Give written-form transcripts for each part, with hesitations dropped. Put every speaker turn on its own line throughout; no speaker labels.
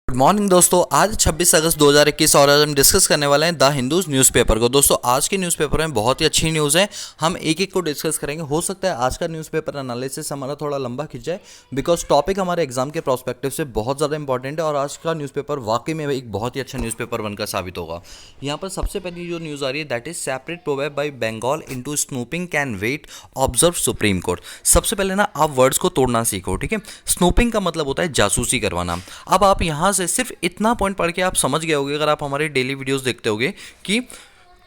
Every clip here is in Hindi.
गुड मॉर्निंग दोस्तों। आज 26 अगस्त 2021 और आज हम डिस्कस करने वाले हैं द हिंदूज न्यूज़पेपर को। दोस्तों आज के न्यूज़पेपर में बहुत ही अच्छी न्यूज़ है, हम एक एक को डिस्कस करेंगे। हो सकता है आज का न्यूज़पेपर एनालिसिस हमारा थोड़ा लंबा खिंच जाए, बिकॉज टॉपिक हमारे एग्जाम के प्रोस्पेक्टिव से बहुत ज़्यादा इंपॉर्टेंट है और आज का न्यूज़पेपर वाकई में एक बहुत ही अच्छा न्यूज़पेपर बनकर साबित होगा। यहाँ पर सबसे पहली जो न्यूज़ आ रही है that is separate probe by Bengal into snooping can wait observe Supreme Court. सबसे पहले ना आप वर्ड्स को तोड़ना सीखो, ठीक है। स्नूपिंग का मतलब होता है जासूसी करवाना। अब आप यहाँ से सिर्फ इतना पॉइंट पढ़ के आप समझ गए होगे, अगर आप हमारे डेली वीडियोस देखते होगे, कि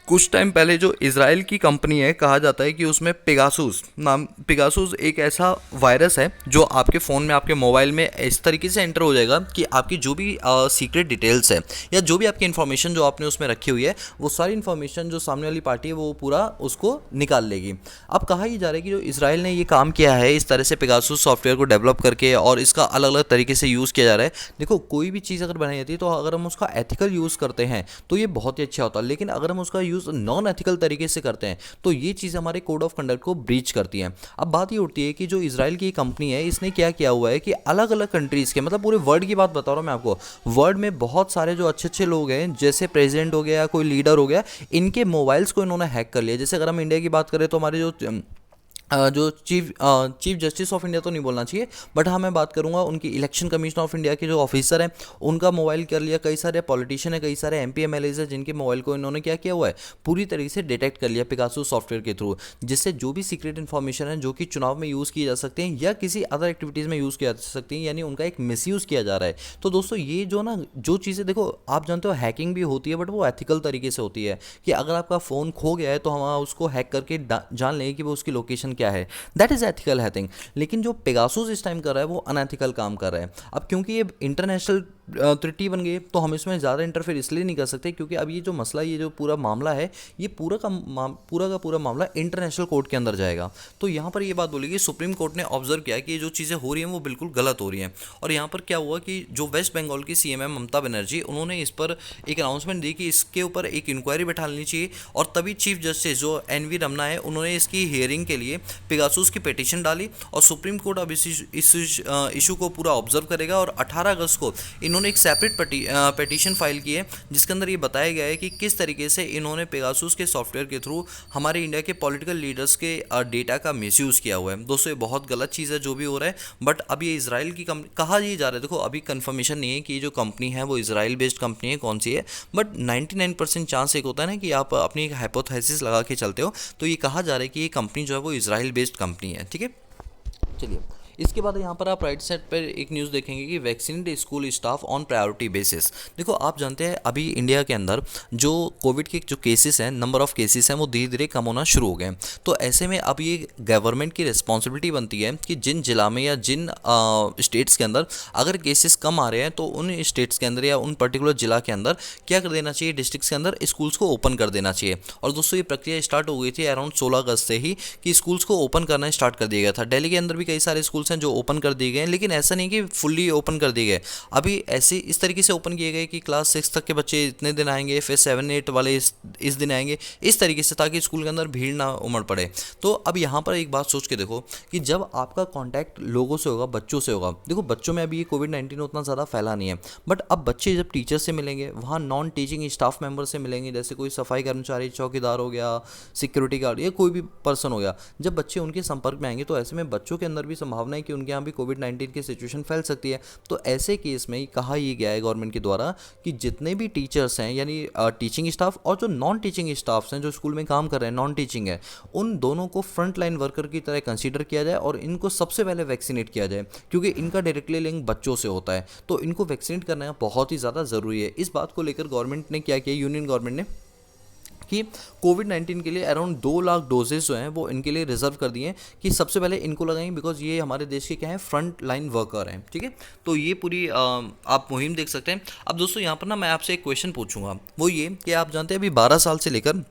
कुछ टाइम पहले जो इजराइल की कंपनी है, कहा जाता है कि उसमें पिगासूस एक ऐसा वायरस है जो आपके फ़ोन में, आपके मोबाइल में इस तरीके से एंटर हो जाएगा कि आपकी जो भी सीक्रेट डिटेल्स है या जो भी आपकी इन्फॉर्मेशन जो आपने उसमें रखी हुई है, वो सारी इन्फॉर्मेशन जो सामने वाली पार्टी है वो पूरा उसको निकाल लेगी। अब कहा ही जा रहा है कि जो इसराइल ने ये काम किया है इस तरह से पिगासूस सॉफ्टवेयर को डेवलप करके, और इसका अलग अलग तरीके से यूज़ किया जा रहा है। देखो, कोई भी चीज़ अगर बनाई जाती है तो अगर हम उसका एथिकल यूज़ करते हैं तो ये बहुत ही अच्छा होता है, लेकिन अगर हम उसका यूज़ नॉन एथिकल तरीके से करते हैं तो ये चीज़ हमारे कोड ऑफ कंडक्ट को ब्रीच करती है। अब बात ये उठती है कि जो इजराइल की कंपनी है इसने क्या किया हुआ है कि अलग अलग कंट्रीज़ के, मतलब पूरे वर्ल्ड की बात बता रहा हूँ मैं आपको, वर्ल्ड में बहुत सारे जो अच्छे अच्छे लोग हैं, जैसे प्रेसिडेंट हो गया, कोई लीडर हो गया, इनके मोबाइल्स को इन्होंने हैक कर लिया। जैसे अगर हम इंडिया की बात करें तो हमारे जो चीफ जस्टिस ऑफ इंडिया तो नहीं बोलना चाहिए, बट हाँ मैं बात करूंगा उनकी इलेक्शन कमीशन ऑफ इंडिया के जो ऑफिसर हैं उनका मोबाइल कर लिया। कई सारे पॉलिटिशियन है, कई सारे एमपी एमएलएज है जिनके मोबाइल को इन्होंने क्या किया हुआ है, पूरी तरीके से डिटेक्ट कर लिया पिकासो सॉफ्टवेयर के थ्रू, जिससे जो भी सीक्रेट इन्फॉर्मेशन है जो कि चुनाव में यूज़ किए जा सकते हैं या किसी अदर एक्टिविटीज़ में यूज़ किया जा सकती हैं, यानी उनका एक मिसयूज़ किया जा रहा है। तो दोस्तों ये जो ना जो चीज़ें, देखो आप जानते हो हैकिंग भी होती है बट वो एथिकल तरीके से होती है, कि अगर आपका फ़ोन खो गया है तो हम उसको हैक करके जान लेंगे कि वो उसकी लोकेशन क्या है, दैट इज एथिकल हैकिंग। लेकिन जो पेगासुस इस टाइम कर रहा है वो अनएथिकल काम कर रहा है। अब क्योंकि ये इंटरनेशनल ट्रिटी बन गई है तो हम इसमें ज़्यादा इंटरफेयर इसलिए नहीं कर सकते, क्योंकि अब ये जो मसला, ये जो पूरा मामला है, ये पूरा का पूरा मामला इंटरनेशनल कोर्ट के अंदर जाएगा। तो यहाँ पर ये बात बोली कि सुप्रीम कोर्ट ने ऑब्जर्व किया कि ये जो चीज़ें हो रही हैं वो बिल्कुल गलत हो रही हैं। और यहाँ पर क्या हुआ कि जो वेस्ट बंगाल की सीएम है ममता बनर्जी, उन्होंने इस पर एक अनाउंसमेंट दी कि इसके ऊपर एक इंक्वायरी बैठा लेनी चाहिए, और तभी चीफ जस्टिस जो एनवी रमना है उन्होंने इसकी हियरिंग के लिए पेगासुस की पिटीशन डाली। और सुप्रीम कोर्ट अब इस इशू को पूरा ऑब्जर्व करेगा, और 18 अगस्त को इन्होंने एक सेपरेट पिटीशन फाइल की है जिसके अंदर ये बताया गया है कि किस तरीके से इन्होंने पेगासुस के सॉफ्टवेयर के थ्रू हमारे इंडिया के पॉलिटिकल लीडर्स के डेटा का मिसयूज़ किया हुआ है। दोस्तों ये बहुत गलत चीज़ है जो भी हो रहा है, बट अब ये इसराइल की कहा ये जा रहा है, देखो अभी कंफर्मेशन नहीं है कि ये जो कंपनी है वो इसराइल बेस्ड कंपनी है, कौन सी है, बट 99% चांस एक होता है ना कि आप अपनी एक हाइपोथेसिस लगा के चलते हो, तो ये कहा जा रहा है कि ये कंपनी जो है वो इसराइल बेस्ड कंपनी है, ठीक है। चलिए, इसके बाद यहाँ पर आप राइट साइड पर एक न्यूज़ देखेंगे कि vaccinate school staff on priority basis. देखो आप जानते हैं अभी इंडिया के अंदर जो कोविड के जो केसेस हैं, नंबर ऑफ केसेस हैं, वो धीरे धीरे कम होना शुरू हो गए हैं। तो ऐसे में अब ये गवर्नमेंट की रिस्पॉन्सिबिलिटी बनती है कि जिन जिला में या जिन स्टेट्स के अंदर अगर केसेस कम आ रहे हैं तो उन स्टेट्स के अंदर या उन पर्टिकुलर जिला के अंदर क्या कर देना चाहिए, डिस्ट्रिक्ट्स के अंदर स्कूल्स को ओपन कर देना चाहिए। और दोस्तों ये प्रक्रिया स्टार्ट हो गई थी अराउंड 16 अगस्त से ही, कि स्कूल्स को ओपन करना स्टार्ट कर दिया गया था। दिल्ली के अंदर भी कई सारे स्कूल्स हैं जो ओपन कर दिए गए हैं, लेकिन ऐसा नहीं कि फुल्ली ओपन कर दिए गए, अभी ऐसे इस तरीके से ओपन किए गए कि क्लास 6 तक के बच्चे इतने दिन आएंगे, फिर 7-8 वाले इस दिन आएंगे, इस तरीके से, ताकि स्कूल के अंदर भीड़ ना उमड़ पड़े। तो अब यहाँ पर एक बात सोच के देखो कि जब आपका कॉन्टैक्ट लोगों से होगा, बच्चों से होगा, देखो बच्चों में अभी ये कोविड-19 उतना ज़्यादा फैला नहीं है, बट अब बच्चे जब टीचर से मिलेंगे, वहाँ नॉन टीचिंग स्टाफ मेंबर से मिलेंगे, जैसे कोई सफाई कर्मचारी, चौकीदार हो गया, सिक्योरिटी गार्ड, या कोई भी पर्सन हो गया, जब बच्चे उनके संपर्क में आएंगे तो ऐसे में बच्चों के अंदर भी संभावना है कि उनके यहाँ भी कोविड-19 की सिचुएशन फैल सकती है। तो ऐसे केस में कहा ये गया है गवर्नमेंट के द्वारा कि जितने भी टीचर्स हैं, यानी टीचिंग स्टाफ और जो नॉन टीचिंग स्टाफ्स हैं जो स्कूल में काम कर रहे हैं, नॉन टीचिंग है, उन दोनों को फ्रंट लाइन वर्कर की तरह कंसीडर किया जाए और इनको सबसे पहले वैक्सीनेट किया जाए, क्योंकि इनका डायरेक्टली लिंक बच्चों से होता है। तो इनको वैक्सीनेट करना बहुत ही ज़्यादा ज़रूरी है। इस बात को लेकर गवर्नमेंट ने क्या किया, यूनियन गवर्नमेंट ने, कि कोविड-19 के लिए अराउंड 2 लाख डोजेस जो हैं वो इनके लिए रिजर्व कर दिए हैं कि सबसे पहले इनको लगाएं, बिकॉज ये हमारे देश के क्या है, फ्रंट लाइन वर्कर हैं, ठीक है। तो ये पूरी आप मुहिम देख सकते हैं। अब दोस्तों यहाँ पर ना मैं आपसे एक क्वेश्चन पूछूंगा, वो ये कि आप जानते हैं अभी 12 साल से लेकर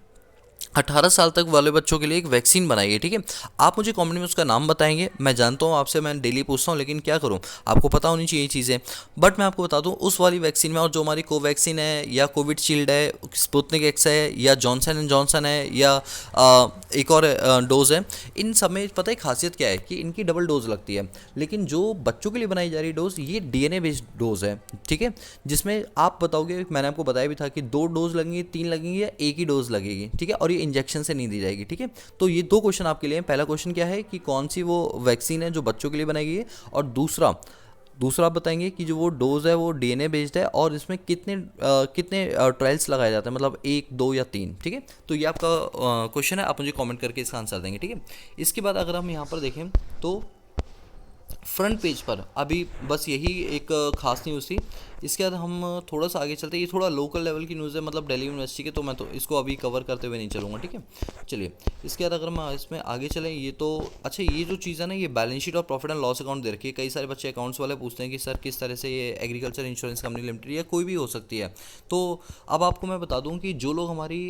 18 साल तक वाले बच्चों के लिए एक वैक्सीन बनाई है, ठीक है। आप मुझे कमेंट में उसका नाम बताएंगे, मैं जानता हूँ आपसे, मैं डेली पूछता हूँ, लेकिन क्या करूँ, आपको पता होनी चाहिए ये चीज़ें। बट मैं आपको बता दूँ उस वाली वैक्सीन में, और जो हमारी कोवैक्सीन है या कोविडशील्ड है, स्पुतनिक एक्स है या जॉनसन एंड जॉनसन है या एक और डोज है, इन सब में पता है खासियत क्या है कि इनकी डबल डोज लगती है। लेकिन जो बच्चों के लिए बनाई जा रही डोज, ये डीएनए बेस्ड डोज है, ठीक है। जिसमें आप बताओगे, मैंने आपको बताया भी था कि 2 डोज लगेंगी, 3 लगेंगी या एक ही डोज लगेगी, ठीक है। और ये इंजेक्शन से नहीं दी जाएगी, ठीक है। तो ये 2 क्वेश्चन आपके लिए हैं। पहला क्वेश्चन क्या है कि कौन सी वो वैक्सीन है जो बच्चों के लिए बनाई गई है, और दूसरा दूसरा आप बताएंगे कि जो वो डोज है वो डीएनए बेस्ड है, और इसमें कितने ट्रायल्स लगाए जाते हैं, मतलब 1, 2 या 3, ठीक है। तो ये आपका क्वेश्चन है, आप मुझे कमेंट करके इसका आंसर देंगे, ठीक है। इसके बाद अगर हम यहाँ पर देखें तो फ्रंट पेज पर अभी बस यही एक खास न्यूज़ थी। इसके बाद हम थोड़ा सा आगे चलते हैं, ये थोड़ा लोकल लेवल की न्यूज़ है, मतलब दिल्ली यूनिवर्सिटी के, तो मैं तो इसको अभी कवर करते हुए नहीं चलूँगा, ठीक है। चलिए, इसके बाद अगर हम इसमें आगे चलें, ये तो अच्छा, ये जो चीज़ है ना, ये बैलेंस शीट और प्रॉफिट एंड लॉस अकाउंट दे रखी है। कई सारे बच्चे अकाउंट्स वाले पूछते हैं कि सर किस तरह से ये एग्रीकल्चर इंश्योरेंस कंपनी लिमिटेड या कोई भी हो सकती है। तो अब आपको मैं बता दूं कि जो लोग हमारी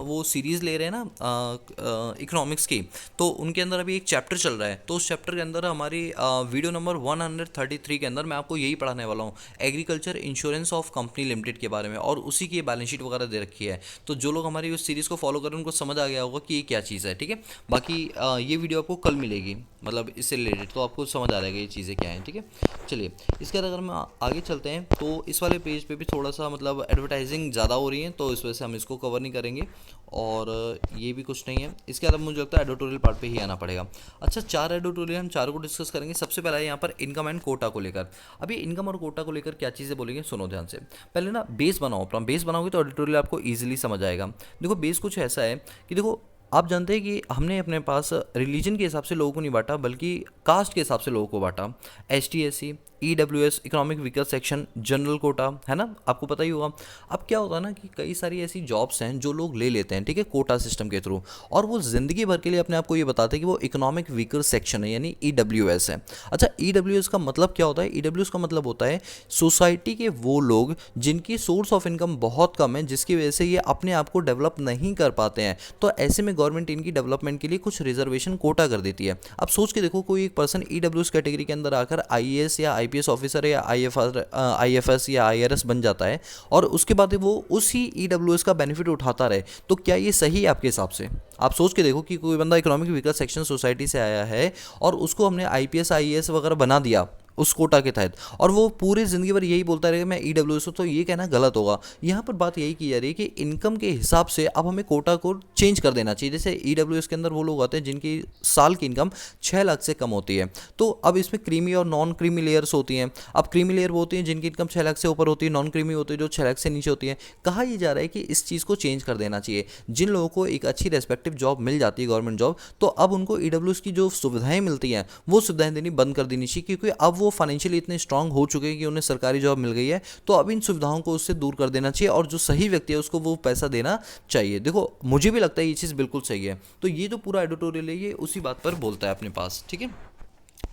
वो सीरीज़ ले रहे हैं ना इकोनॉमिक्स की, तो उनके अंदर अभी एक चैप्टर चल रहा है। तो उस चैप्टर के अंदर हमारी वीडियो नंबर 133 के अंदर मैं आपको यही पढ़ाने वाला हूँ, agriculture insurance of company limited के बारे में, और उसी की बैलेंस शीट वगैरह दे रखी है। तो जो लोग हमारी उस सीरीज़ को फॉलो करें उनको समझ आ गया होगा कि ये क्या चीज़ है, ठीक है। बाकी ये वीडियो आपको कल मिलेगी, मतलब इससे रिलेटेड, तो आपको समझ आ जाएगा ये चीज़ें क्या हैं, ठीक है। चलिए, इसके बाद अगर हम आगे चलते हैं तो इस वाले पेज पे भी थोड़ा सा मतलब एडवर्टाइजिंग ज़्यादा हो रही है, तो इस वजह से हम इसको कवर नहीं करेंगे, और ये भी कुछ नहीं है। इसके बाद मुझे लगता है एडिटोरियल पार्ट पे ही आना पड़ेगा। अच्छा, 4 एडिटोरियल हम चारों को डिस्कस करेंगे। सबसे पहला है यहाँ पर इनकम एंड कोटा को लेकर। अभी इनकम और कोटा को लेकर क्या चीज़ें बोलेंगे, सुनो ध्यान से। पहले ना बेस बनाओ अपना, बेस बनाओगे तो एडिटोरियल आपको ईजिली समझ आएगा। देखो, बेस कुछ ऐसा है कि देखो, आप जानते हैं कि हमने अपने पास रिलीजन के हिसाब से लोगों को नहीं बांटा, बल्कि कास्ट के हिसाब से लोगों को बांटा। ST SC, EWS, economic weaker section, general quota, है ना, आपको पता ही होगा। अब क्या होता है ना कि कई सारी ऐसी जॉब्स हैं जो लोग ले लेते हैं, ठीक है, कोटा सिस्टम के थ्रू, और वो ज़िंदगी भर के लिए अपने आप को ये बताते हैं कि वो इकोनॉमिक वीकर सेक्शन है, यानी EWS है। अच्छा, EWS का मतलब क्या होता है? EWS का मतलब होता है सोसाइटी के वो लोग जिनकी सोर्स ऑफ इनकम बहुत कम है, जिसकी वजह से ये अपने आप को डेवलप नहीं कर पाते हैं। तो ऐसे में गवर्नमेंट इनकी डेवलपमेंट के लिए कुछ रिजर्वेशन कोटा कर देती है। अब सोच के देखो, कोई एक पर्सन EWS कैटेगरी के अंदर आकर IAS या IPS ऑफिसर या IFS या IRS बन जाता है, और उसके बाद वो उसी EWS का बेनिफिट उठाता रहे, तो क्या ये सही है आपके हिसाब से? आप सोच के देखो कि कोई बंदा इकोनॉमिक वीकर सेक्शन सोसाइटी से आया है, और उसको हमने IPS IAS वगैरह बना दिया उस कोटा के तहत, और वो पूरी ज़िंदगी भर यही बोलता रहेगा मैं EWS हूँ, तो ये कहना गलत होगा। यहाँ पर बात यही की जा रही है कि इनकम के हिसाब से अब हमें कोटा को चेंज कर देना चाहिए। जैसे EWS के अंदर वो लोग आते हैं जिनकी साल की इनकम 6 लाख से कम होती है, तो अब इसमें क्रीमी और नॉन क्रीमी लेयर्स होती हैं। अब क्रीमी लेयर वो होती हैं जिनकी इनकम 6 लाख से ऊपर होती है, नॉन क्रीमी होती है जो 6 लाख से नीचे होती है। कहा यह जा रहा है कि इस चीज़ को चेंज कर देना चाहिए। जिन लोगों को एक अच्छी रेस्पेक्टिव जॉब मिल जाती है, गवर्नमेंट जॉब, तो अब उनको EWS की जो सुविधाएं मिलती हैं वो सुविधाएं देनी बंद कर देनी चाहिए, क्योंकि अब वो फाइनेंशियली इतने स्ट्रांग हो चुके हैं कि उन्हें सरकारी जॉब मिल गई है। तो अब इन सुविधाओं को उससे दूर कर देना चाहिए, और जो सही व्यक्ति है उसको वो पैसा देना चाहिए। देखो, मुझे भी लगता है ये चीज़ बिल्कुल सही है। तो ये जो पूरा एडिटोरियल है ये उसी बात पर बोलता है अपने पास, ठीक है।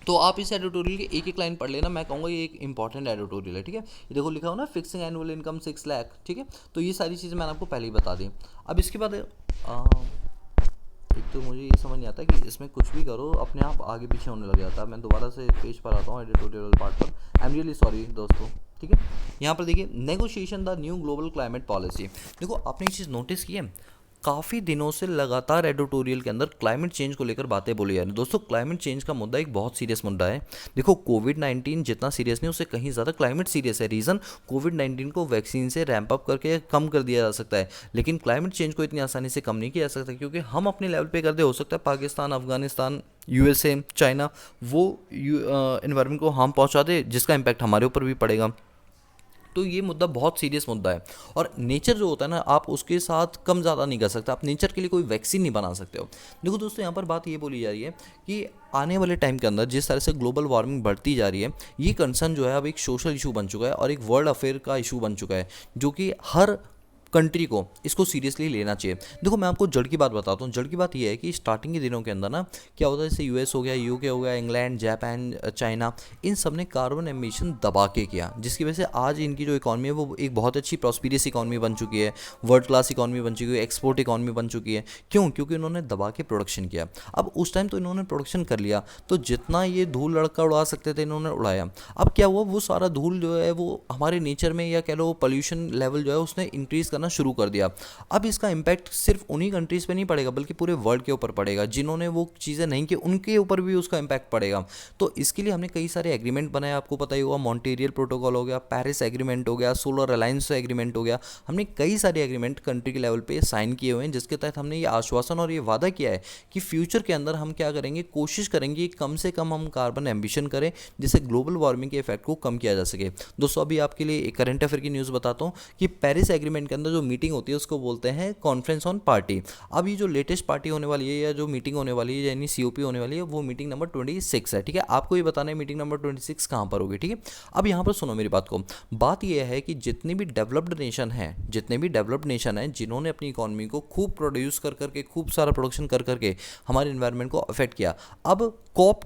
तो आप इस एडिटोरियल की एक एक लाइन पढ़ लेना, मैं कहूँगा ये एक इंपॉर्टेंट एडिटोरियल है, ठीक है। ये देखो लिखा हो ना, फिक्सिंग एनुअल इनकम 6 लाख, ठीक है। तो ये सारी चीज़ें मैंने आपको पहले ही बता दी। अब इसके बाद एक तो मुझे ये समझ नहीं आता कि इसमें कुछ भी करो अपने आप आगे पीछे होने लग जाता है। मैं दोबारा से पेज पर आता हूँ एडिटोरियल पार्ट पर। आई एम रियली सॉरी दोस्तों, ठीक है। यहाँ पर देखिए, negotiation the new global climate policy. देखो, आपने ये चीज़ नोटिस की है, काफ़ी दिनों से लगातार एडिटोरियल के अंदर क्लाइमेट चेंज को लेकर बातें बोली जा रही हैं। दोस्तों, क्लाइमेट चेंज का मुद्दा एक बहुत सीरियस मुद्दा है। देखो, कोविड-19 जितना सीरियस नहीं, उससे कहीं ज़्यादा क्लाइमेट सीरियस है। रीज़न, कोविड-19 को वैक्सीन से रैंप अप करके कम कर दिया जा सकता है, लेकिन क्लाइमेट चेंज को इतनी आसानी से कम नहीं किया जा सकता, क्योंकि हम अपने लेवल पे कर दे, हो सकता है पाकिस्तान, अफगानिस्तान, USA, चाइना वो इन्वायरमेंट को हार्म पहुँचा दे, जिसका इम्पैक्ट हमारे ऊपर भी पड़ेगा। तो ये मुद्दा बहुत सीरियस मुद्दा है, और नेचर जो होता है ना, आप उसके साथ कम ज़्यादा नहीं कर सकते। आप नेचर के लिए कोई वैक्सीन नहीं बना सकते हो। देखो दोस्तों, यहाँ पर बात ये बोली जा रही है कि आने वाले टाइम के अंदर जिस तरह से ग्लोबल वार्मिंग बढ़ती जा रही है, ये कंसर्न जो है अब एक सोशल इशू बन चुका है और एक वर्ल्ड अफेयर का इशू बन चुका है, जो कि हर कंट्री को इसको सीरियसली लेना चाहिए। देखो मैं आपको जड़ की बात बताता हूँ। जड़ की बात ये है कि स्टार्टिंग के दिनों के अंदर ना क्या होता है, जैसे यूएस हो गया, यूके हो गया, इंग्लैंड, जापान, चाइना, इन सब ने कार्बन एमिशन दबा के किया, जिसकी वजह से आज इनकी जो इकॉनमी है वो एक बहुत अच्छी प्रॉस्पिरस इकॉनमी बन चुकी है, वर्ल्ड क्लास इकॉनमी बन चुकी है, एक्सपोर्ट इकॉनमी बन चुकी है। क्यों? क्योंकि इन्होंने दबा के प्रोडक्शन किया। अब उस टाइम तो इन्होंने प्रोडक्शन कर लिया, तो जितना ये धूल लड़का उड़ा सकते थे इन्होंने उड़ाया। अब क्या हुआ, वो सारा धूल जो है वो हमारे नेचर में, या कह लो पोल्यूशन लेवल जो है उसने इंक्रीज करना शुरू कर दिया। अब इसका इम्पैक्ट सिर्फ उन्हीं कंट्रीज पे नहीं पड़ेगा बल्कि पूरे वर्ल्ड के ऊपर पड़ेगा। जिन्होंने वो चीज़ें नहीं की उनके ऊपर भी उसका इम्पैक्ट पड़ेगा। तो इसके लिए हमने कई सारे एग्रीमेंट बनाए, आपको पता ही होगा, मॉन्ट्रियल प्रोटोकॉल हो गया, पेरिस एग्रीमेंट हो गया, सोलर अलायंस एग्रीमेंट हो गया। हमने कई सारे एग्रीमेंट कंट्री के लेवल पे साइन किए हुए हैं, जिसके तहत हमने ये आश्वासन और ये वादा किया है कि फ्यूचर के अंदर हम क्या करेंगे, कोशिश करेंगे कम से कम हम कार्बन एम्बिशन करें, जिससे ग्लोबल वार्मिंग के इफेक्ट को कम किया जा सके। दोस्तों अभी आपके लिए एक करंट अफेयर की न्यूज़ बताता हूँ कि पेरिस एग्रीमेंट के अंदर जो मीटिंग होती है उसको बोलते हैं कॉन्फ्रेंस ऑन पार्टी। अब ये जो लेटेस्ट पार्टी होने वाली है, या जो मीटिंग होने वाली है, यानी सीओपी होने वाली है, वो मीटिंग नंबर 26 है। ठीक है, आपको ये बताना है मीटिंग नंबर 26 कहाँ पर होगी। ठीक है, अब यहाँ पर सुनो मेरी बात को। बात यह है कि जितने भी डेवलप्ड नेशन हैं जिन्होंने अपनी इकॉनमी को खूब प्रोड्यूस कर करके, खूब सारा प्रोडक्शन कर करके हमारे इन्वायरमेंट को अफेक्ट किया। अब कॉप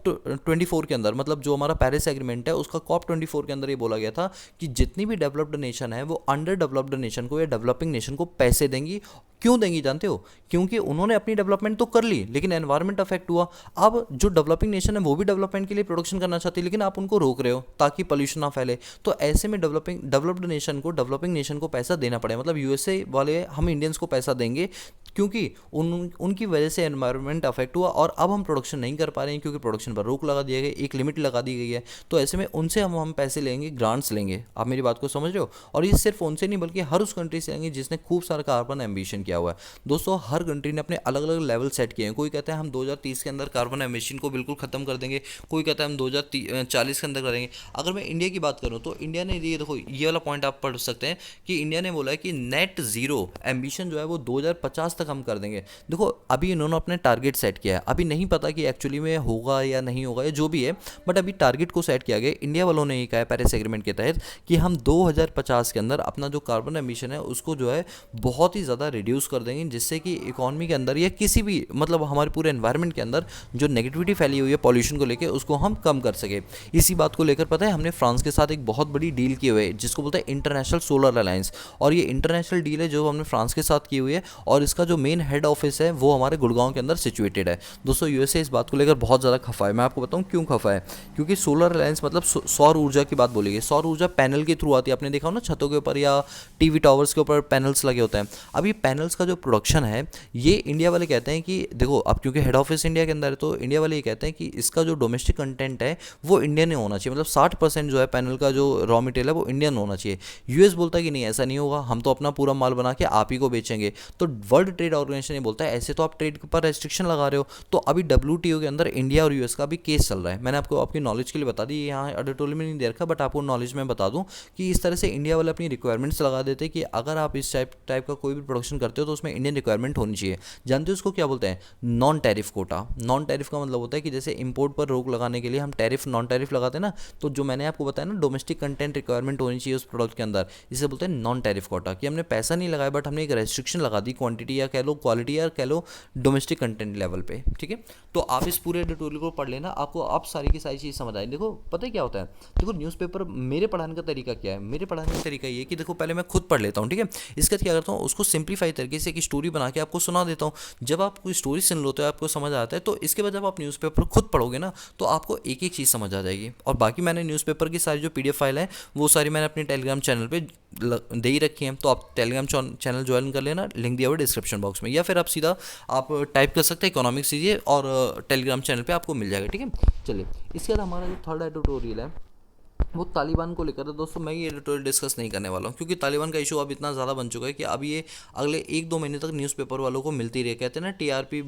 24 के अंदर, मतलब जो हमारा पेरिस एग्रीमेंट है उसका कॉप 24 के अंदर ये बोला गया था कि जितनी भी डेवलप्ड नेशन है वो अंडर डेवलप्ड नेशन को या डेवलपिंग नेशन को पैसे देंगी। क्यों देंगी जानते हो? क्योंकि उन्होंने अपनी डेवलपमेंट तो कर ली लेकिन एनवायरमेंट अफेक्ट हुआ। अब जो डेवलपिंग नेशन है वो भी डेवलपमेंट के लिए प्रोडक्शन करना चाहती है, लेकिन आप उनको रोक रहे हो ताकि पोल्यूशन ना फैले। तो ऐसे में डेवलप्ड नेशन को, डेवलपिंग नेशन को पैसा देना पड़े, मतलब यूएसए वाले हम इंडियंस को पैसा देंगे क्योंकि उनकी वजह से एनवायरनमेंट अफेक्ट हुआ और अब हम प्रोडक्शन नहीं कर पा रहे हैं क्योंकि प्रोडक्शन पर रोक लगा दिया गया, एक लिमिट लगा दी गई है। तो ऐसे में उनसे हम पैसे लेंगे, ग्रांट्स लेंगे। आप मेरी बात को समझ रहे हो? और ये सिर्फ उनसे नहीं बल्कि हर उस कंट्री से लेंगे जिसने खूब सारा कार्बन एम्बिशन किया हुआ है। दोस्तों हर कंट्री ने अपने अलग अलग लेवल सेट किए हैं। कोई कहता है हम 2030 के अंदर कार्बन एमिशन को बिल्कुल खत्म कर देंगे, कोई कहता है हम 2040 के अंदर करेंगे। अगर मैं इंडिया की बात करूँ तो इंडिया ने, ये देखो ये वाला पॉइंट आप पढ़ सकते हैं कि इंडिया ने बोला है कि नेट जीरो एम्बिशन जो है वो 2050 तक हम कर देंगे। देखो अभी इन्होंने अपने टारगेट सेट किया है, अभी नहीं पता कि एक्चुअली में होगा या नहीं होगा या जो भी है, बट अभी टारगेट को सेट किया गया। इंडिया वालों ने ये कहा है पेरिस एग्रीमेंट के तहत कि हम 2050 के अंदर अपना जो कार्बन एमिशन है उसको जो है बहुत ही ज़्यादा रिड्यूस कर देंगे, जिससे कि इकॉनमी के अंदर या किसी भी, मतलब हमारे पूरे एनवायरनमेंट के अंदर जो नेगेटिविटी फैली हुई है पॉल्यूशन को लेकर उसको हम कम कर सके। इसी बात को लेकर पता है हमने फ्रांस के साथ एक बहुत बड़ी डील की हुई है जिसको बोलते हैं इंटरनेशनल सोलर अलायंस, और ये इंटरनेशनल डील है जो हमने फ्रांस के साथ की हुई है और इसका जो मेन हेड ऑफिस है वो हमारे गुड़गांव के अंदर सिचुएटेड है। दोस्तों यूएसए इस बात को लेकर बहुत ज़्यादा खफा है। मैं आपको बताऊं क्यों खफा है, क्योंकि सोलर अलायंस मतलब सौर ऊर्जा की बात बोली गई। सौर ऊर्जा पैनल के थ्रू आती है, आपने देखा हो ना छतों के ऊपर या टीवी टावर्स के ऊपर पैनल्स लगे होते हैं। अब ये पैनल्स का जो प्रोडक्शन है ये इंडिया वाले कहते हैं कि देखो अब क्योंकि हेड ऑफिस इंडिया के अंदर है तो इंडिया वाले ये कहते हैं कि इसका जो डोमेस्टिक कंटेंट है वो इंडियन में होना चाहिए, मतलब 60% जो है पैनल का जो रॉ मटेरियल है वो इंडियन होना चाहिए। यूएस बोलता है कि नहीं ऐसा नहीं होगा, हम तो अपना पूरा माल बना के आप ही को बेचेंगे। तो वर्ल्ड ट्रेड ऑर्गेनाइजेशन ये बोलता है ऐसे तो आप ट्रेड पर रेस्ट्रिक्शन लगा रहे हो। तो अभी WTO के अंदर इंडिया और यूएस का भी केस चल रहा है। मैंने आपको आपकी नॉलेज के लिए बता दी, यहाँ एडिटोरियल में नहीं दे रखा बट आपको नॉलेज में बता दूं कि इस तरह से इंडिया वाले अपनी रिक्वायरमेंट्स लगा देते हैं कि अगर आप इस टाइप का कोई भी प्रोडक्शन करते हो तो उसमें इंडियन रिक्वायरमेंट होनी चाहिए। जानते हो उसको क्या बोलते हैं? Non tariff quota. Non tariff का मतलब होता है कि जैसे इंपोर्ट पर रोक लगाने के लिए हम टैरिफ नॉन टैरिफ लगाते हैं ना, तो जो मैंने आपको बताया ना डोमेस्टिक कंटेंट रिक्वायरमेंट होनी चाहिए उस प्रोडक्ट के अंदर, इसे बोलते हैं नॉन टैरिफ कोटा। कि हमने पैसा नहीं लगाया बट हमने एक रेस्ट्रिक्शन लगा दी क्वांटिटी या कह लो क्वालिटी या कह लो डोमेस्टिक कंटेंट लेवल पे। ठीक है, तो आप इस पूरे एडिटोरियल को पढ़ लेना, आपको आप सारी की सारी चीज़ समझ आए। देखो पता है क्या होता है, देखो न्यूज़पेपर मेरे पढ़ाने का तरीका क्या है, मेरे पढ़ाने का तरीका ये है कि देखो पहले मैं खुद पढ़ लेता हूँ। ठीक है, इसके बाद क्या करता हूँ उसको सिंप्लीफाई तरीके से एक स्टोरी बना के आपको सुना देता हूँ। जब आप कोई स्टोरी सुन लेते हो आपको समझ आता है, तो इसके बाद जब आप न्यूज़पेपर खुद पढ़ोगे ना तो आपको एक एक चीज़ समझ आ जाएगी। और बाकी मैंने न्यूज़पेपर की सारी जो PDF फाइल है वो सारी मैंने अपने टेलीग्राम चैनल पे दे ही रखी हैं, तो आप टेलीग्राम चैनल ज्वाइन कर लेना, लिंक दिया हुआ डिस्क्रिप्शन बॉक्स में, या फिर आप सीधा आप टाइप कर सकते हैं इकोनॉमिक्स कीजिए और टेलीग्राम चैनल पे आपको मिल जाएगा। ठीक है, चलिए इसके बाद हमारा जो थर्ड एडिटोरियल है वो तालिबान को लेकर है। दोस्तों मैं ये एडिटोरियल डिस्कस नहीं करने वाला हूँ क्योंकि तालिबान का इशू अब इतना ज़्यादा बन चुका है कि अब ये अगले 1-2 महीने तक न्यूज़पेपर वालों को मिलती रहे। कहते हैं ना TRP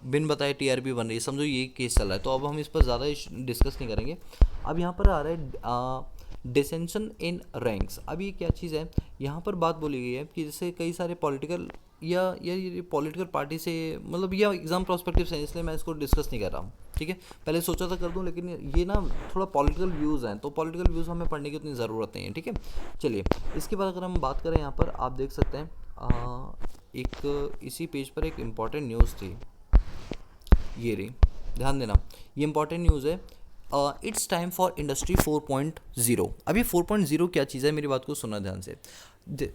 बिन बताए TRP बन रही है, समझो ये केस चल रहा है। तो अब हम इस पर ज़्यादा डिस्कस नहीं करेंगे। अब यहाँ पर आ रहा है डिसेंशन इन रैंक्स। अब ये क्या चीज़ है, यहाँ पर बात बोली गई है कि जैसे कई सारे पॉलिटिकल या ये पॉलिटिकल पार्टी से, मतलब यह एग्जाम प्रोस्पेक्टिव से, इसलिए मैं इसको डिस्कस नहीं कर रहा हूँ। ठीक है, पहले सोचा था कर दूं लेकिन ये ना थोड़ा पॉलिटिकल व्यूज़ हैं, तो पॉलिटिकल व्यूज़ हमें पढ़ने की उतनी ज़रूरत नहीं है। ठीक है, चलिए इसके बाद अगर हम बात करें यहाँ पर आप देख सकते हैं एक इसी पेज पर एक इम्पॉर्टेंट न्यूज़ थी, ये रही, ध्यान देना, ये इंपॉर्टेंट न्यूज़ है। It's time for industry 4.0। अब ये 4.0 क्या चीज़ है, मेरी बात को सुनना ध्यान से।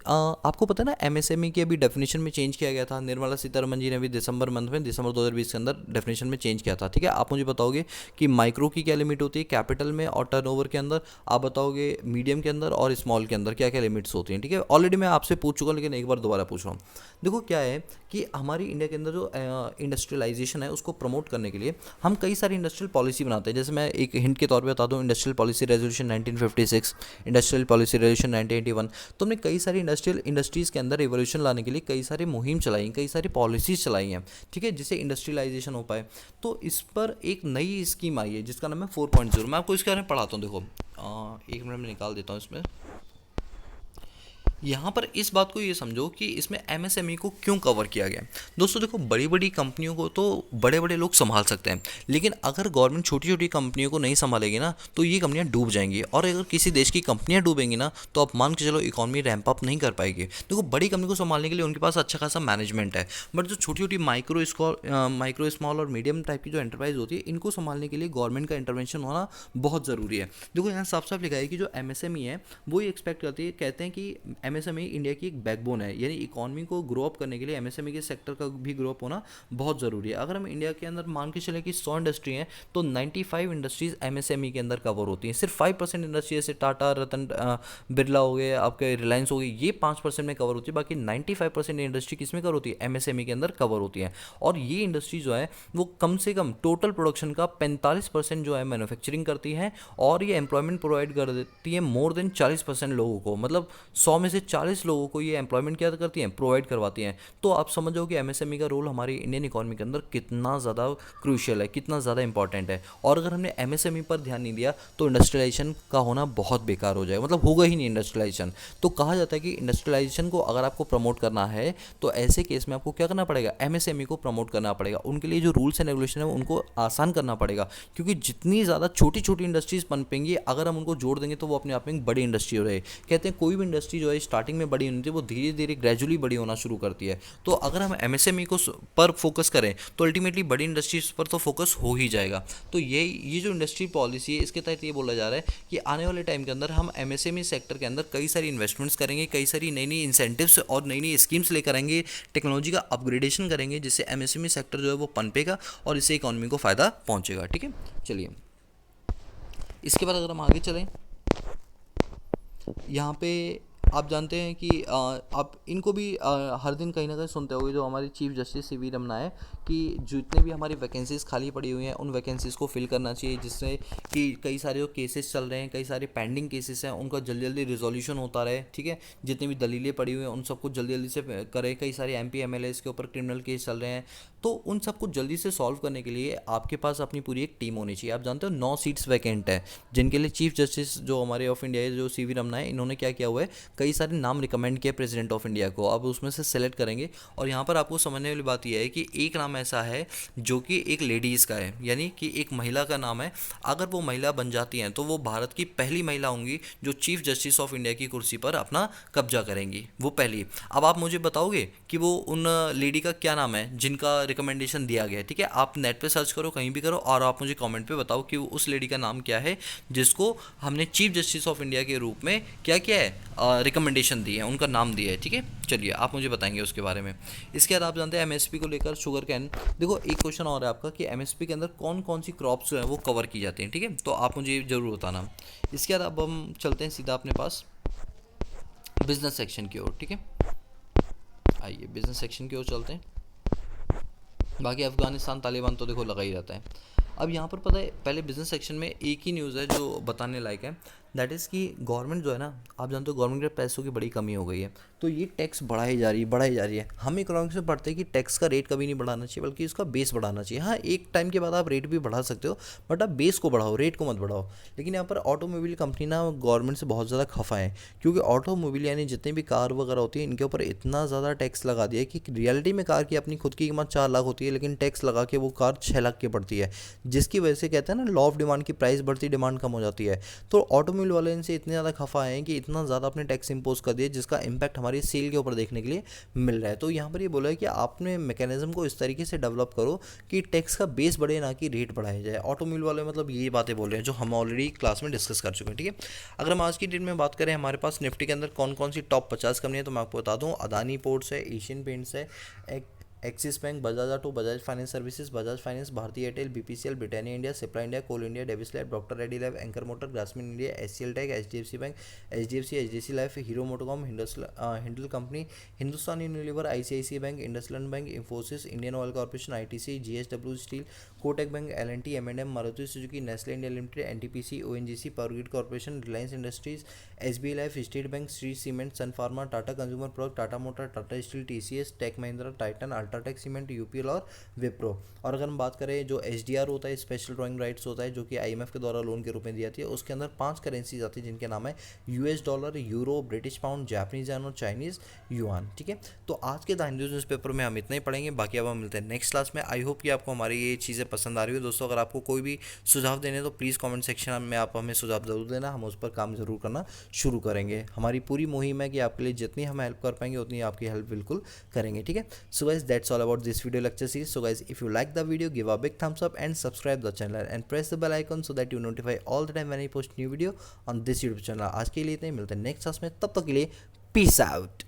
आपको पता है ना, एमएसएमई की अभी डेफिनेशन में चेंज किया गया था। निर्मला सीतारमन जी ने अभी दिसंबर मंथ में, दिसंबर 2020 के अंदर डेफिनेशन में चेंज किया था। ठीक है, आप मुझे बताओगे कि माइक्रो की क्या लिमिट होती है कैपिटल में और टर्नओवर के अंदर, आप बताओगे मीडियम के अंदर और स्मॉल के अंदर क्या क्या लिमिट्स होती हैं। ठीक है, ऑलरेडी मैं आपसे पूछ चुका, लेकिन एक बार दोबारा पूछ रहा हूँ। देखो क्या है कि हमारी इंडिया के अंदर जो इंडस्ट्रियलाइजेशन है उसको प्रमोट करने के लिए हम कई सारी इंडस्ट्रियल पॉलिसी बनाते हैं। जैसे मैं एक हिंट के तौर पे बता दूं, industrial policy resolution 1956, industrial policy resolution 1981। तो हमने कई सारी इंडस्ट्रीज़ के अंदर रिवोल्यूशन लाने के लिए कई सारी मुहिम चलाई, कई सारी पॉलिसीज़ चलाई हैं। ठीक है, जिससे इंडस्ट्रियलाइजेशन हो पाए। तो इस पर एक नई स्कीम आई है जिसका नाम है 4.0। मैं आपको इसके बारे में पढ़ाता हूँ। देखो, एक मिनट में निकाल देता हूँ इसमें। यहाँ पर इस बात को ये समझो कि इसमें एमएसएमई को क्यों कवर किया गया है। दोस्तों देखो, बड़ी बड़ी कंपनियों को तो बड़े बड़े लोग संभाल सकते हैं, लेकिन अगर गवर्नमेंट छोटी छोटी कंपनियों को नहीं संभालेगी ना, तो ये कंपनियां डूब जाएंगी। और अगर किसी देश की कंपनियां डूबेंगी ना, तो आप मान के चलो इकॉनमी रैंप अप नहीं कर पाएगी। देखो, बड़ी कंपनी को संभालने के लिए उनके पास अच्छा खासा मैनेजमेंट है, बट जो छोटी छोटी माइक्रो स्मॉल और मीडियम टाइप की जो एंटरप्राइज होती है, इनको संभालने के लिए गवर्नमेंट का इंटरवेंशन होना बहुत ज़रूरी है। देखो, यहाँ साफ साफ लिखा है कि जो एमएसएमई है वो ये एक्सपेक्ट करती है, कहते हैं कि एमएसएमई इंडिया की एक बैकबोन है, यानी इकोनॉमी को ग्रो अप करने के लिए एमएसएमई के सेक्टर का भी ग्रो अप होना बहुत ज़रूरी है। अगर हम इंडिया के अंदर मान के चले कि 100 इंडस्ट्री हैं, तो 95 इंडस्ट्रीज एमएसएमई के अंदर कवर होती हैं। सिर्फ 5% इंडस्ट्री, जैसे टाटा, रतन बिरला हो गए, आपके रिलायंस हो गई, ये 5% में कवर होती है। बाकी 95% इंडस्ट्री किस में कवर होती है, एमएसएमई के अंदर कवर होती है। और ये इंडस्ट्री जो है वो कम से कम टोटल प्रोडक्शन का 45% जो है मैन्युफैक्चरिंग करती है, और ये एम्प्लॉयमेंट प्रोवाइड कर देती है मोर देन 40% लोगों को। मतलब 100 में से 40 लोगों को ये एम्प्लॉयमेंट क्या करती हैं, प्रोवाइड करवाती हैं। तो आप समझो कि एमएसएमई का रोल हमारी इंडियन इकोनॉमी के अंदर कितना ज़्यादा क्रूशियल है, कितना ज़्यादा इंपॉर्टेंट है। और अगर हमने एमएसएमई पर ध्यान नहीं दिया तो इंडस्ट्रियलाइजेशन का होना बहुत बेकार हो जाएगा, मतलब होगा ही नहीं इंडस्ट्रियलाइजेशन। तो कहा जाता है कि इंडस्ट्रियलाइजेशन को अगर आपको प्रमोट करना है, तो ऐसे केस में आपको क्या करना पड़ेगा, एमएसएमई को प्रमोट करना पड़ेगा। उनके लिए जो रूल्स एंड रेगुलेशन है उनको आसान करना पड़ेगा, क्योंकि जितनी ज़्यादा छोटी छोटी इंडस्ट्रीज पनपेंगी, अगर हम उनको जोड़ देंगे तो वो अपने आप में एक बड़ी इंडस्ट्री हो रही है। कहते हैं कोई भी इंडस्ट्री जो है स्टार्टिंग में बड़ी नहीं होती, वो धीरे धीरे ग्रेजुअली बड़ी होना शुरू करती है। तो अगर हम एमएसएमई को पर फोकस करें तो अल्टीमेटली बड़ी इंडस्ट्रीज पर तो फोकस हो ही जाएगा। तो ये जो इंडस्ट्री पॉलिसी है, इसके तहत ये बोला जा रहा है कि आने वाले टाइम के अंदर हम एमएसएमई सेक्टर के अंदर कई सारी इन्वेस्टमेंट्स करेंगे, कई सारी नई नई इंसेंटिव्स और नई नई स्कीम्स लेकर आएंगे, टेक्नोलॉजी का अपग्रेडेशन करेंगे, जिससे एमएसएमई सेक्टर जो है वो पनपेगा और इससे इकोनॉमी को फ़ायदा पहुंचेगा। ठीक है, चलिए इसके बाद अगर हम आगे चलें, यहाँ पे आप जानते हैं कि आप इनको भी हर दिन कहीं ना कहीं सुनते होंगे, जो हमारी चीफ जस्टिस सीवी रमना है, कि जितने भी हमारी वैकेंसीज़ खाली पड़ी हुई हैं उन वैकेंसीज़ को फिल करना चाहिए, जिससे कि कई सारे जो केसेस चल रहे हैं, कई सारे पेंडिंग केसेस हैं, उनका जल्दी जल्दी रिजोल्यूशन होता रहे। ठीक है, जितनी भी दलीलें पड़ी हुई हैं उन सबको जल्दी जल्दी से करें। कई सारे एमपी एमएलए के ऊपर क्रिमिनल केस चल रहे हैं, तो उन सबको जल्दी से सॉल्व करने के लिए आपके पास अपनी पूरी एक टीम होनी चाहिए। आप जानते हो 9 सीट्स वैकेंट है, जिनके लिए चीफ जस्टिस जो हमारे ऑफ इंडिया है, जो सीवी रमना है, इन्होंने क्या किया हुआ है, कई सारे नाम रिकमेंड किए प्रेसिडेंट ऑफ इंडिया को। अब उसमें से सेलेक्ट करेंगे, और यहाँ पर आपको समझने वाली बात यह है कि एक नाम ऐसा है जो कि एक लेडीज़ का है, यानी कि एक महिला का नाम है। अगर वो महिला बन जाती हैं तो वो भारत की पहली महिला होंगी जो चीफ जस्टिस ऑफ इंडिया की कुर्सी पर अपना कब्जा करेंगी, वो पहली। अब आप मुझे बताओगे कि वो उन लेडी का क्या नाम है जिनका रिकमेंडेशन दिया गया है। ठीक है, आप नेट पे सर्च करो, कहीं भी करो, और आप मुझे कमेंट पे बताओ कि उस लेडी का नाम क्या है जिसको हमने चीफ जस्टिस ऑफ इंडिया के रूप में क्या किया है, रिकमेंडेशन दी है, उनका नाम दिया है। ठीक है, चलिए आप मुझे बताएंगे उसके बारे में। इसके बाद आप जानते हैं एमएसपी को लेकर शुगर कैन। देखो, एक क्वेश्चन और है आपका कि एमएसपी के अंदर कौन कौन सी क्रॉप्स जो है वो कवर की जाती हैं। ठीक है, तो आप मुझे ज़रूर बताना। इसके बाद अब हम चलते हैं सीधा अपने पास बिजनेस सेक्शन की ओर। ठीक है, आइए बिजनेस सेक्शन की ओर चलते हैं। बाकी अफगानिस्तान तालिबान तो देखो लगा ही रहता है। अब यहाँ पर पता है, पहले बिजनेस सेक्शन में एक ही न्यूज़ है जो बताने लायक है, दैट इज़ कि गवर्नमेंट जो है ना, आप जानते हो गवर्नमेंट के पैसों की बड़ी कमी हो गई है, तो ये टैक्स बढ़ाई जा रही है, बढ़ाई जा रही है। हम इकोनॉमिक्स में पढ़ते हैं कि टैक्स का रेट कभी नहीं बढ़ाना चाहिए, बल्कि इसका बेस बढ़ाना चाहिए। हाँ, एक टाइम के बाद आप रेट भी बढ़ा सकते हो, बट आप बेस को बढ़ाओ, रेट को मत बढ़ाओ। लेकिन यहाँ पर ऑटोमोबाइल कंपनी ना गवर्नमेंट से बहुत ज़्यादा खफा है, क्योंकि ऑटोमोबाइल यानी जितनी भी कार वगैरह होती है, इनके ऊपर इतना ज़्यादा टैक्स लगा दिया है कि रियलिटी में कार की अपनी खुद की कीमत 4 लाख होती है, लेकिन टैक्स लगा के वो कार 6 लाख की पड़ती है, जिसकी वजह से कहते हैं ना, लॉ ऑफ डिमांड की प्राइस बढ़ती, डिमांड कम हो जाती है। तो ऑटोमोबाइल मिल वाले इनसे इतने ज़्यादा खफा हैं कि इतना ज़्यादा अपने टैक्स इम्पोज कर दिया जिसका इम्पैक्ट हमारी सेल के ऊपर देखने के लिए मिल रहा है। तो यहाँ पर ये बोला है कि आपने मैकेनिज्म को इस तरीके से डेवलप करो कि टैक्स का बेस बढ़े ना कि रेट बढ़ाया जाए। ऑटो मिल वाले मतलब ये बातें बोल रहे हैं जो हम ऑलरेडी क्लास में डिस्कस कर चुके हैं, ठीक है। अगर हम आज की डेट में बात करें हमारे पास निफ्टी के अंदर कौन कौन सी टॉप 50 कंपनी है, तो मैं आपको बता दूं अदानी पोर्ट्स है, एशियन पेंट्स है, Axis Bank, Bajaj Auto, Bajaj Finance Services, Bajaj Finance, Bharti Airtel, BPCL, Britannia India, Cipla India, Coal India, Divi's Lab, doctor Reddy Lab, Anchor Motor, Grasim India, HCL Tech, HDFC Bank, HDFC Life, Hero MotoCorp, Hindalco company, Hindustan Unilever, ICICI Bank, IndusInd Bank, Infosys, Indian Oil Corporation, ITC, JSW Steel, Kotak Bank, L and T, एम&एम, Maruti Suzuki, Nestle India Limited, NTPC, ONGC, Power Grid Corporation, Reliance Industries, SBI Life, State Bank, Shree Cement, Sun Pharma, Tata Consumer Product, Tata Motor, Tata Steel, TCS, Tech Mahindra, Titan, UltraTech Cement, UPL और विप्रो। और अगर हम बात करें जो एचडीआर होता है, स्पेशल ड्राइंग राइट्स होता है, जो कि आईएमएफ के द्वारा लोन के रूप में दी जाती है, उसके अंदर 5 करेंसीज आती है जिनके नाम है US dollar, euro, British pound, Japanese yen और चाइनीज युआन, ठीक है। तो आज के द हिंदू न्यूज़पेपर में हम इतना ही पढ़ेंगे, बाकी अब हम मिलते हैं नेक्स्ट क्लास में। आई होप कि आपको हमारी ये चीज़ें पसंद आ रही हो। दोस्तों अगर आपको कोई भी सुझाव देने तो प्लीज़ कमेंट सेक्शन में आप हमें सुझाव जरूर देना, हम उस पर काम जरूर करना शुरू करेंगे। हमारी पूरी मुहिम है कि आपके लिए जितनी हम हेल्प कर पाएंगे उतनी आपकी हेल्प बिल्कुल करेंगे, ठीक है। So guys that's all about this video lecture series. So guys, if you like the video, give a big thumbs up and subscribe the channel and press the bell icon so that you notify all the time when I post new video on this YouTube channel. आज के लिए इतना ही, मिलते हैं नेक्स्ट क्लास में, तब तक के लिए पीस आउट।